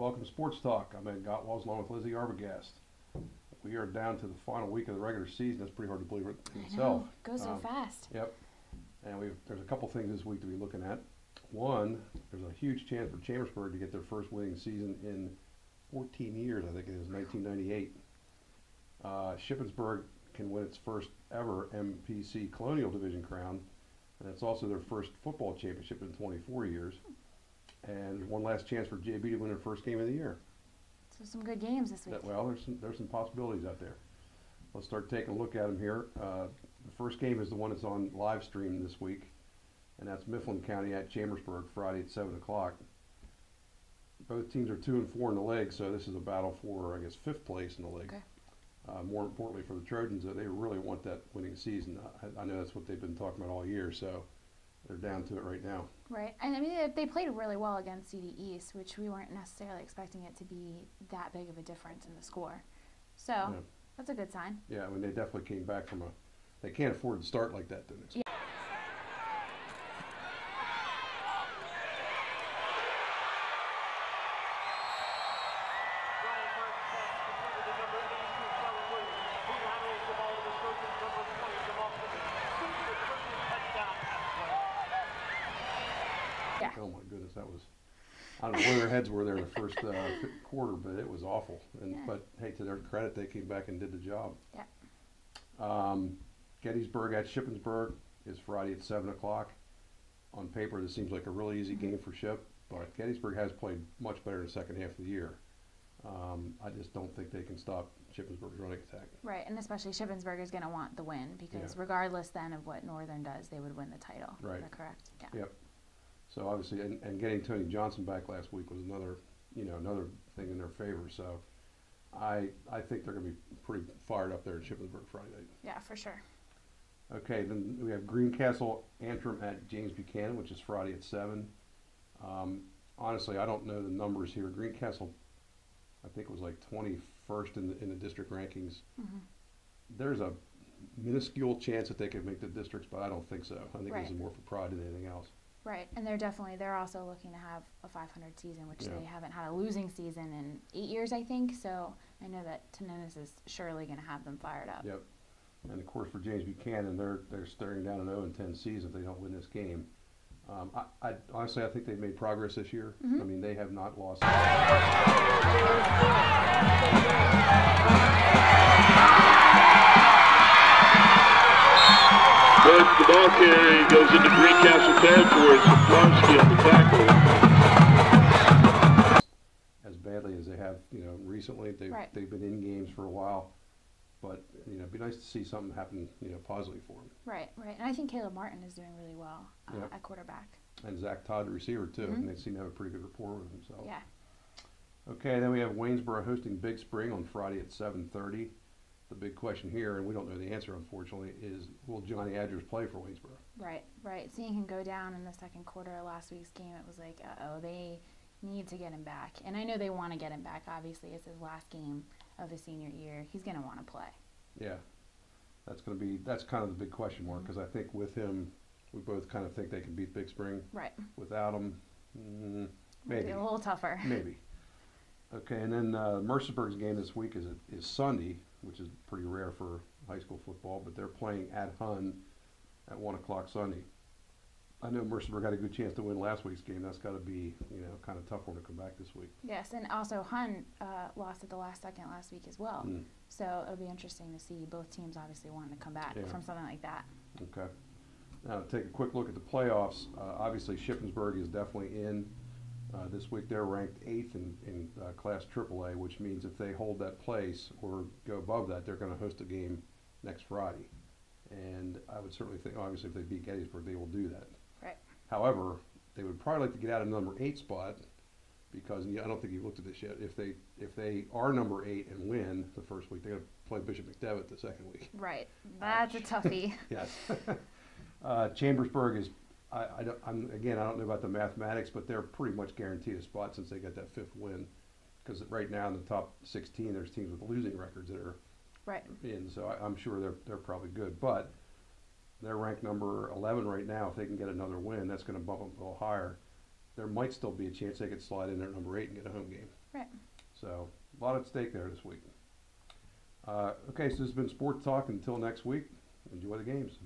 Welcome to Sports Talk. I'm Ed Gottwalls along with Lizzie Arbogast. We are down to the final week of the regular season. That's pretty hard to believe it in itself. It goes so fast. Yep. And there's a couple things this week to be looking at. One, there's a huge chance for Chambersburg to get their first winning season in 14 years. I think it is 1998. Shippensburg can win its first ever MPC Colonial Division crown, and it's also their first football championship in 24 years. And there's one last chance for JB to win their first game of the year. So some good games this week. Well, there's some possibilities out there. Let's start taking a look at them here. The first game is the one that's on live stream this week, and that's Mifflin County at Chambersburg Friday at 7 o'clock. Both teams are 2-4 in the league, so this is a battle for, I guess, 5th place in the league. Okay. More importantly for the Trojans, they really want that winning season. I know that's what they've been talking about all year, so they're down to it right now. Right, and I mean they played really well against CD East, which we weren't necessarily expecting it to be that big of a difference in the score. So Yeah. that's a good sign. Yeah, I mean they definitely came back from they can't afford to start like that. Yeah. Oh my goodness, that was, I don't know where their heads were there in the first quarter, but it was awful. But hey, to their credit, they came back and did the job. Yeah. Gettysburg at Shippensburg is Friday at 7 o'clock. On paper, this seems like a really easy game for Ship, but Gettysburg has played much better in the second half of the year. I just don't think they can stop Shippensburg's running attack. Right, and especially Shippensburg is going to want the win because regardless then of what Northern does, they would win the title. Right. Is that correct? Yeah. Yep. So obviously, and getting Tony Johnson back last week was another thing in their favor. So I think they're going to be pretty fired up there in Shippensburg Friday night. Yeah, for sure. Okay, then we have Greencastle Antrim at James Buchanan, which is Friday at 7. Honestly, I don't know the numbers here. Greencastle, I think, was like 21st in the district rankings. Mm-hmm. There's a minuscule chance that they could make the districts, but I don't think so. I think this is more for pride than anything else. Right, and they're also looking to have a 500 season, which they haven't had a losing season in 8 years, I think. So I know that Tananis is surely going to have them fired up. Yep. And of course for James Buchanan, they're staring down an 0-10 season if they don't win this game. I honestly, I think they've made progress this year. Mm-hmm. I mean, they have not lost. But the ball carry goes into Greencastle territory. Sabrowski on the tackle. As badly as they have, recently. They've been in games for a while. But, it'd be nice to see something happen, positively for them. Right. And I think Caleb Martin is doing really well at quarterback. And Zach Todd, the receiver, too. Mm-hmm. And they seem to have a pretty good rapport with themselves. Yeah. Okay, then we have Waynesboro hosting Big Spring on Friday at 7:30. The big question here, and we don't know the answer, unfortunately, is will Johnny Adgers play for Waynesboro? Right. Seeing him go down in the second quarter of last week's game, it was like, they need to get him back. And I know they want to get him back. Obviously, it's his last game of his senior year. He's going to want to play. Yeah, that's kind of the big question mark, because I think with him, we both kind of think they can beat Big Spring. Right. Without him, maybe. A little tougher. Maybe. Okay, and then Mercersburg's game this week is Sunday, which is pretty rare for high school football, but they're playing at Hunn at 1 o'clock Sunday. I know Mercersburg had a good chance to win last week's game. That's got to be, kind of tough for them to come back this week. Yes, and also Hunn lost at the last second last week as well. So it'll be interesting to see both teams obviously wanting to come back from something like that. Okay. Now, to take a quick look at the playoffs, obviously Shippensburg is definitely in. This week they're ranked 8th in Class AAA, which means if they hold that place or go above that, they're going to host a game next Friday. And I would certainly think, obviously, if they beat Gettysburg, they will do that. Right. However, they would probably like to get out of the number 8 spot because I don't think you've looked at this yet. If they are number 8 and win the first week, they're going to play Bishop McDevitt the second week. Right. That's a toughie. Yes. Chambersburg is. I don't know about the mathematics, but they're pretty much guaranteed a spot since they got that 5th win. Because right now in the top 16, there's teams with losing records that are in. So I'm sure they're probably good. But they're ranked number 11 right now. If they can get another win, that's going to bump them a little higher. there might still be a chance they could slide in at number 8 and get a home game. Right. So a lot at stake there this week. Okay, so this has been Sport Talk. Until next week, enjoy the games.